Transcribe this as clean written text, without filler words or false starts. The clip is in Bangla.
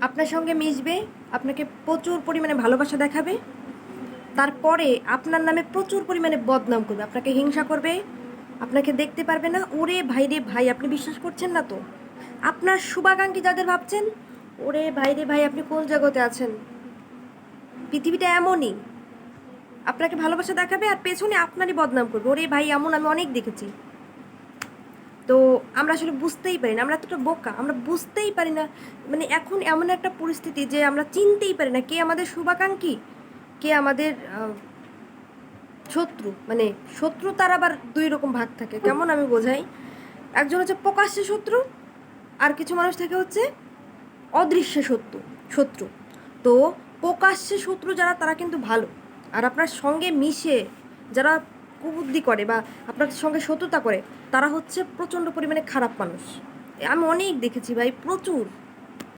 আপনার সঙ্গে মিশবে, আপনাকে প্রচুর পরিমাণে ভালোবাসা দেখাবে, তারপরে আপনার নামে প্রচুর পরিমাণে বদনাম করবে, আপনাকে হিংসা করবে, আপনাকে দেখতে পারবে না। ওরে ভাই রে ভাই, আপনি বিশ্বাস করছেন না তো? আপনার শুভাকাঙ্ক্ষী যাদের ভাবছেন, ওরে ভাই রে ভাই, আপনি কোন জগতে আছেন? পৃথিবীটা এমনই, আপনাকে ভালোবাসা দেখাবে আর পেছনে আপনারই বদনাম করবে। ওরে ভাই, এমন আমি অনেক দেখেছি। তো আমরা আসলে বুঝতেই পারি না, আমরা এতটা বোকা, আমরা বুঝতেই পারি না। মানে এখন এমন একটা পরিস্থিতি যে আমরা চিনতেই পারি না কে আমাদের শুভাকাঙ্ক্ষী, কে আমাদের শত্রু। মানে শত্রু তার আবার দুই রকম ভাগ থাকে, কেমন আমি বোঝাই। একজন হচ্ছে প্রকাশ্যে শত্রু, আর কিছু মানুষ থাকে হচ্ছে অদৃশ্য শত্রু শত্রু তো প্রকাশ্যে শত্রু যারা, তারা কিন্তু ভালো। আর আপনার সঙ্গে মিশে যারা কুবুদ্ধি করে বা আপনার সঙ্গে শত্রুতা করে, তারা হচ্ছে প্রচণ্ড পরিমাণে খারাপ মানুষ। আমি অনেক দেখেছি ভাই, প্রচুর।